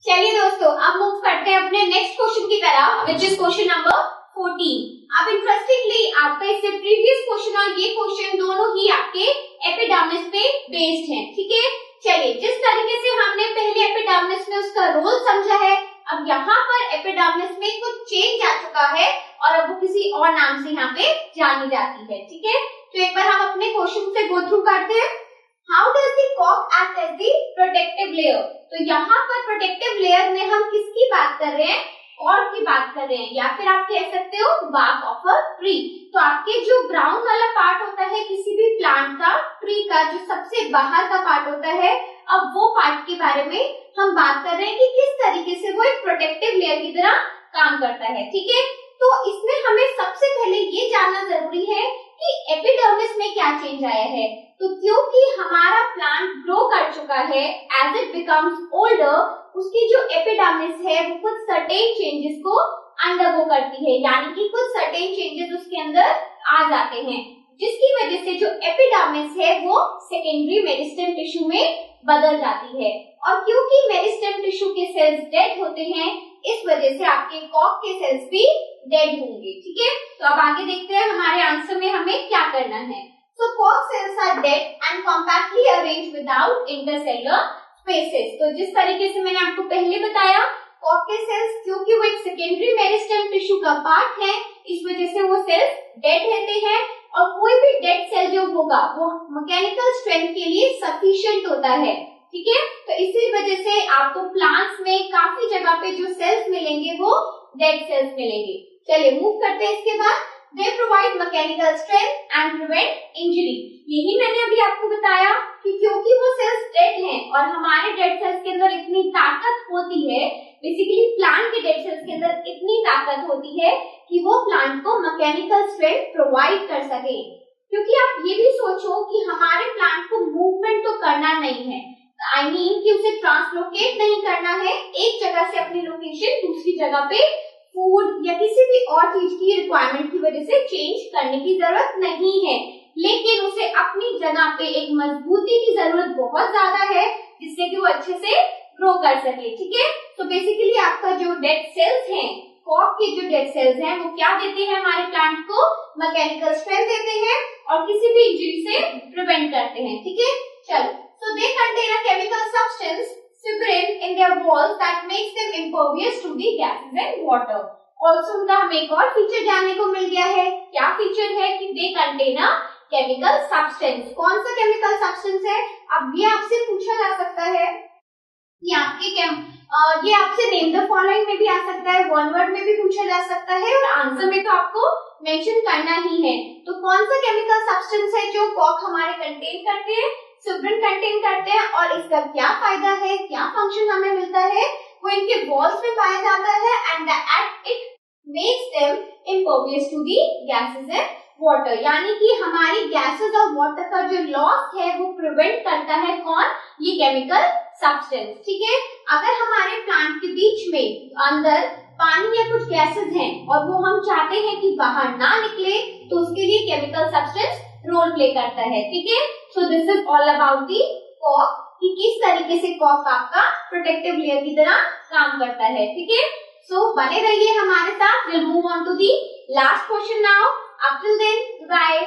चलिए दोस्तों, अब मूव करते हैं अपने नेक्स्ट क्वेश्चन की तरफ, विच इज क्वेश्चन नंबर 14। अब इंटरेस्टिंगली आपका इससे प्रीवियस क्वेश्चन और ये क्वेश्चन दोनों ही आपके एपिडर्मिस पे बेस्ड हैं, ठीक है। चलिए, जिस तरीके से हमने पहले एपिडर्मिस में उसका रोल समझा है, अब यहाँ पर एपिडर्मिस में कुछ चेंज आ चुका है और अब वो किसी और नाम से यहाँ पे जानी जाती है, ठीक है। तो एक बार हम अपने क्वेश्चन से गो थ्रू करते हैं। हाउ डज द कॉक act as the protective layer? तो यहाँ पर प्रोटेक्टिव लेयर में हम किसकी बात कर रहे हैं? कॉर्क की बात कर रहे हैं, या फिर आप कह सकते हो बार्क ऑफ अ ट्री। तो आपके जो ब्राउन वाला पार्ट होता है किसी भी प्लांट का, ट्री का जो सबसे बाहर का पार्ट होता है, अब वो पार्ट के बारे में हम बात कर रहे हैं कि किस तरीके से वो एक प्रोटेक्टिव लेयर की तरह काम करता है, ठीक है। तो इसमें हमें सबसे पहले ये जानना जरूरी है कि एपिडर्मिस में क्या चेंज आया है। तो क्योंकि हमारा प्लांट ग्रो कर चुका है, एज इट बिकम्स ओल्डर, उसकी जो एपिडर्मिस है वो कुछ सर्टेन चेंजेस को अंडरगो करती है, यानी कि कुछ सर्टेन चेंजेस उसके अंदर आ जाते हैं, जिसकी वजह से जो एपिडर्मिस है वो सेकेंडरी मेरिस्टेम टिश्यू में बदल जाती है। और क्योंकि मेरिस्टेम टिश्यू के सेल्स डेड होते हैं, इस वजह से आपके कॉक के सेल्स भी डेड होंगे, ठीक है। तो अब आगे देखते हैं हमारे आंसर में हमें क्या करना है। So cork cells are dead and compactly arranged without intercellular spaces। तो जिस तरीके से मैंने आपको पहले बताया, कॉक के सेल्स क्योंकि वो एक सेकेंडरी मेरिस्टेम टिश्यू का पार्ट है, इस वजह से वो सेल्स डेड रहते हैं और कोई भी डेड सेल जो होगा वो मैकेनिकल स्ट्रेंथ के लिए सफिशिएंट होता है, ठीक है। तो इसी वजह से आपको प्लांट्स में काफी जगह पे जो सेल्स मिलेंगे वो डेड सेल्स मिलेंगे। चलिए मूव करते हैं इसके बाद। They provide mechanical strength and prevent injury। यही मैंने अभी आपको बताया कि क्योंकि वो सेल्स डेड हैं और हमारे डेड सेल्स के अंदर इतनी ताकत होती है, बेसिकली प्लांट के डेड सेल्स के अंदर इतनी ताकत होती है कि वो प्लांट को मैकेनिकल स्ट्रेंथ प्रोवाइड कर सके। क्योंकि आप ये भी सोचो कि हमारे प्लांट को मूवमेंट तो करना नहीं है, आई मीन कि उसे ट्रांसलोकेट नहीं करना है एक जगह से अपनी लोकेशन दूसरी जगह पे फूड या किसी भी और चीज की रिक्वायरमेंट की वजह से चेंज करने की जरूरत नहीं है, लेकिन उसे अपनी जगह पे एक मजबूती की जरूरत बहुत ज्यादा है जिससे कि वो अच्छे से ग्रो कर सके, ठीक है। तो बेसिकली आपका जो डेड सेल्स हैं, कॉक के जो डेड सेल्स हैं, वो क्या देते हैं हमारे प्लांट को? मैकेनिकल स्ट्रेंथ देते हैं और किसी भी इंजरी से प्रिवेंट करते हैं, ठीक है। चलो, so they contain a chemical substance fibrin in their walls that makes them impervious to the gases and water। Also उनका हमें एक और फीचर जानने को मिल गया है। क्या फीचर है? कि they contain a chemical substance। कौन सा केमिकल सब्सटेंस है? अब ये आपसे पूछा जा सकता है कि आपके ये आपसे नेम द फॉलोइंग में भी आ सकता है, वन वर्ड में भी पूछा जा सकता है और आंसर में तो आपको मेंशन करना ही है। तो कौन सा केमिकल सब्सटेंस है जो कॉक हमारे कंटेन करते हैं? फिब्रिन कंटेन करते हैं और इसका क्या फायदा है, क्या फंक्शन हमें मिलता है? वो इनके वॉल्स में पाया जाता है and it makes them impervious to the gases and water, यानी कि हमारी गैसेस और वाटर का जो लॉस है वो प्रिवेंट करता है कौन? ये केमिकल सब्सटेंस, ठीक है। अगर हमारे प्लांट के बीच में अंदर पानी या कुछ गैसेस हैं और वो हम चाहते हैं कि बाहर ना निकले, तो उसके लिए केमिकल सब्सटेंस रोल प्ले करता है, ठीक है। So this is all about the कॉक, कि किस तरीके से कॉक आपका प्रोटेक्टिव लेयर की तरह काम करता है, ठीक है। सो बने रहिए हमारे साथ। Will move on to the last question now. Up till then, bye.